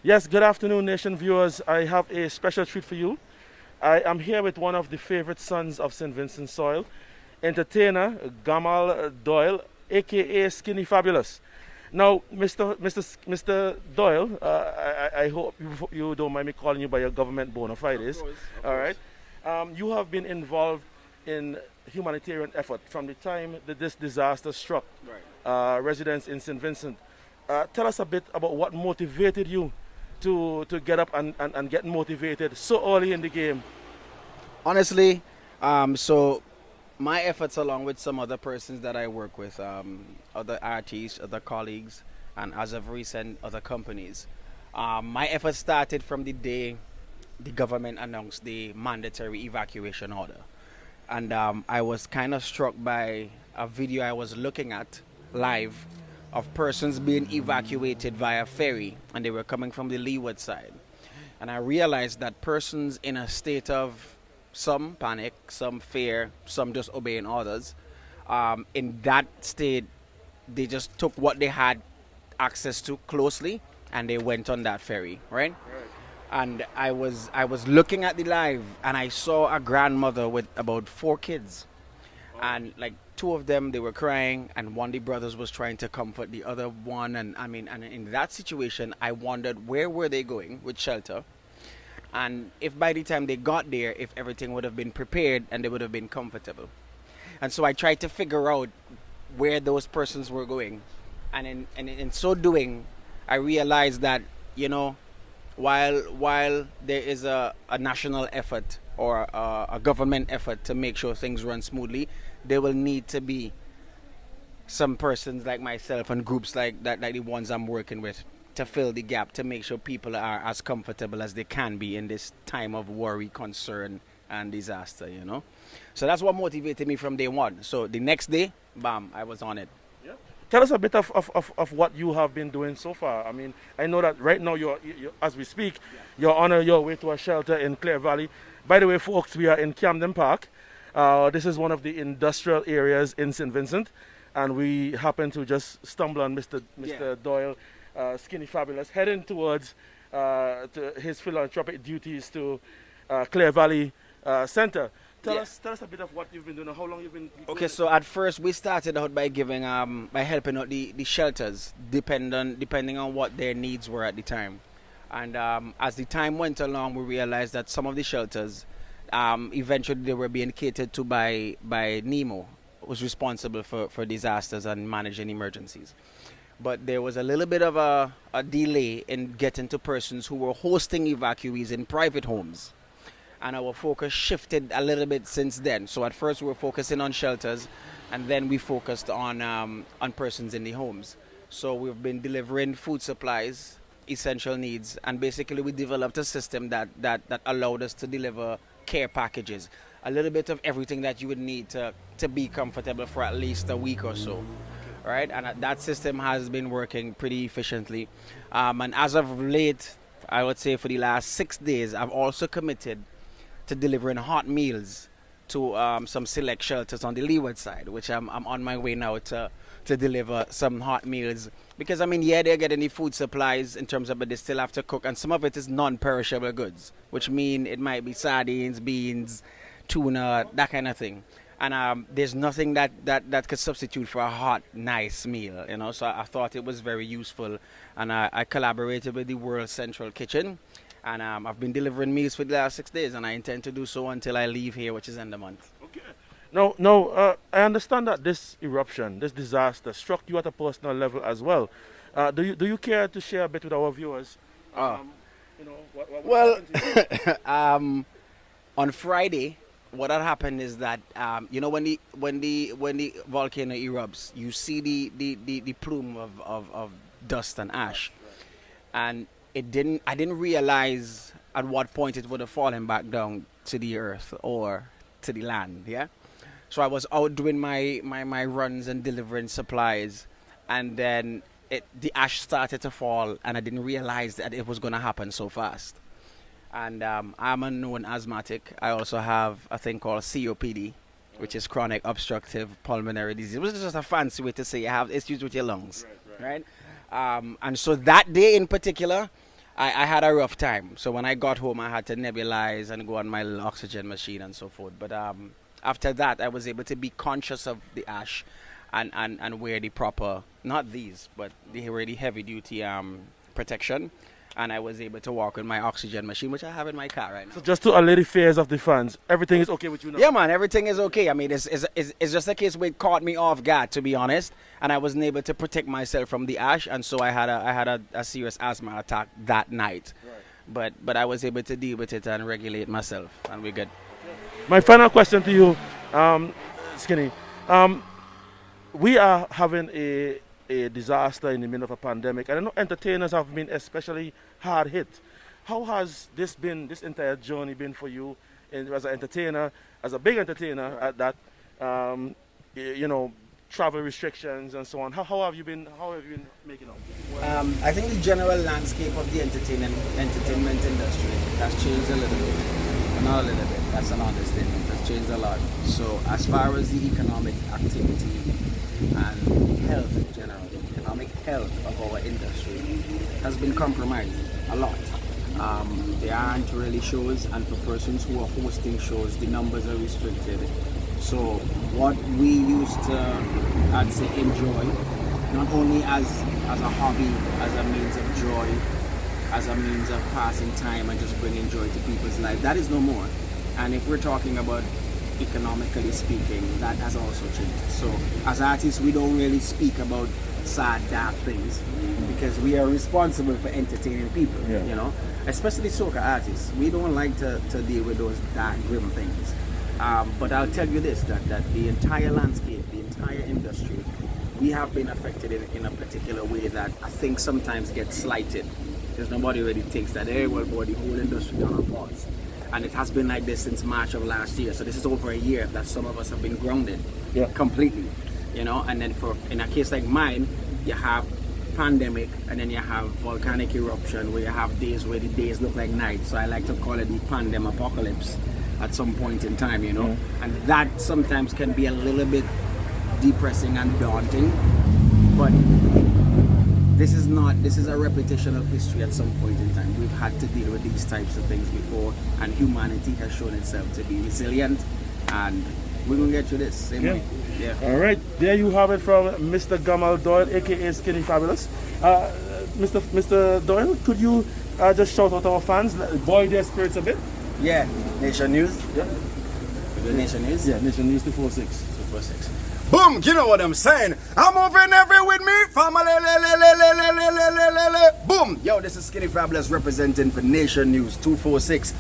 Yes, good afternoon, nation viewers. I have a special treat for you. I am here with one of the favorite sons of St. Vincent soil, entertainer Gamal Doyle, aka Skinny Fabulous. Now, Mr. Doyle, I hope you don't mind me calling you by your government bona Of fides. course, of All course. right. You have been involved in humanitarian effort from the time that this disaster struck Right. residents in St. Vincent. Tell us a bit about what motivated you to get up and get motivated so early in the game. Honestly, so my efforts along with some other persons that I work with, other artists, other colleagues, and as of recent, other companies. My efforts started from the day the government announced the mandatory evacuation order. And I was kind of struck by a video I was looking at live of persons being evacuated via ferry, and they were coming from the leeward side. And I realized that persons in a state of some panic, some fear, some just obeying orders, in that state, they just took what they had access to closely and they went on that ferry, right? And I was looking at the live and I saw a grandmother with about four kids, and like two of them they were crying and one of the brothers was trying to comfort the other one. And I mean, and in that situation I wondered where were they going with shelter, and if by the time they got there, if everything would have been prepared and they would have been comfortable. And so I tried to figure out where those persons were going, and in so doing I realized that, you know, while there is a national effort or a government effort to make sure things run smoothly, there will need to be some persons like myself and groups like that, like the ones I'm working with, to fill the gap to make sure people are as comfortable as they can be in this time of worry, concern, and disaster, you know. So that's what motivated me from day one. So the next day, bam, I was on it. Yeah. Tell us a bit of what you have been doing so far. I mean, I know that right now as we speak, you're on your way to a shelter in Clear Valley. By the way, folks, we are in Camden Park. This is one of the industrial areas in St. Vincent, and we happen to just stumble on Mr. Doyle, Skinny Fabulous, heading towards to his philanthropic duties to Clear Valley Center. Tell us a bit of what you've been doing, how long you've been doing Okay, it. so at first we started out by giving by helping out the shelters, depending on what their needs were at the time. And as the time went along, we realized that some of the shelters, eventually they were being catered to by NEMO, was responsible for disasters and managing emergencies. But there was a little bit of a delay in getting to persons who were hosting evacuees in private homes, and our focus shifted a little bit since then. So at first we were focusing on shelters, and then we focused on persons in the homes. So we've been delivering food supplies, essential needs, and basically we developed a system that allowed us to deliver care packages, a little bit of everything that you would need to be comfortable for at least a week or so. Right, and that system has been working pretty efficiently. And as of late, I would say for the last 6 days, I've also committed to delivering hot meals to some select shelters on the leeward side, which I'm on my way now to deliver some hot meals. Because, I mean, yeah, they're getting the food supplies in terms of, but they still have to cook, and some of it is non-perishable goods, which mean it might be sardines, beans, tuna, that kind of thing. And there's nothing that could substitute for a hot, nice meal, you know. So I thought it was very useful, and I collaborated with the World Central Kitchen, and I've been delivering meals for the last 6 days, and I intend to do so until I leave here, which is end of the month. Okay. Now, I understand that this eruption, this disaster, struck you at a personal level as well. Do you care to share a bit with our viewers? Oh. What Well, happened to you? on Friday, what had happened is that you know, when the volcano erupts, you see the plume of dust and ash, and I didn't realize at what point it would have fallen back down to the earth or to the land. Yeah, so I was out doing my runs and delivering supplies, and then the ash started to fall, and I didn't realize that it was going to happen so fast. And I'm a known asthmatic. I also have a thing called COPD, which is chronic obstructive pulmonary disease, which is just a fancy way to say you have issues with your lungs, right? And so that day in particular, I had a rough time. So when I got home, I had to nebulize and go on my little oxygen machine and so forth. But after that, I was able to be conscious of the ash and wear the proper, not these, but the really heavy duty protection. And I was able to walk with my oxygen machine, which I have in my car right now. So just to allay the fears of the fans, everything is okay with you now? Yeah, man, everything is okay. I mean, it's just a case where it caught me off guard, to be honest, and I wasn't able to protect myself from the ash, and so I had a serious asthma attack that night. Right. But I was able to deal with it and regulate myself, and we're good. My final question to you, Skinny. We are having a disaster in the middle of a pandemic, and I know entertainers have been especially hard hit. How has this entire journey been for you as an entertainer, as a big entertainer at that, travel restrictions and so on? How have you been making out? I think the general landscape of the entertainment industry has changed a little bit. Not a little bit, that's an understatement. It's changed a lot. So as far as the economic activity and health in general, the economic health of our industry has been compromised a lot. There aren't really shows, and for persons who are hosting shows, the numbers are restricted. So what we used to, I'd say, enjoy, not only as a hobby, as a means of joy, as a means of passing time and just bringing joy to people's life, that is no more. And if we're talking about economically speaking, that has also changed. So as artists, we don't really speak about sad, dark things because we are responsible for entertaining people, especially soca artists. We don't like to deal with those dark, grim things. But I'll tell you this, that the entire landscape, the entire industry, we have been affected in a particular way that I think sometimes gets slighted because nobody really thinks that, hey, well, boy, the whole industry on a pause. And it has been like this since March of last year. So this is over a year that some of us have been grounded completely, and then in a case like mine, you have pandemic and then you have volcanic eruption where you have days where the days look like nights. So I like to call it the pandemic apocalypse at some point in time, and that sometimes can be a little bit depressing and daunting, but this is a repetition of history at some point in time. We've had to deal with these types of things before, and humanity has shown itself to be resilient, and we're going to get through this same way. Yeah. All right, there you have it from Mr. Gamal Doyle, aka Skinny Fabulous. Mr. Doyle, could you just shout out our fans, buoy their spirits a bit? Yeah, Nation News. Yeah. Nation News? Yeah, Nation News 246. 246. Boom, you know what I'm saying? I'm moving everywhere with me, family. Boom. Yo, this is Skinny Fabulous representing for Nation News 246.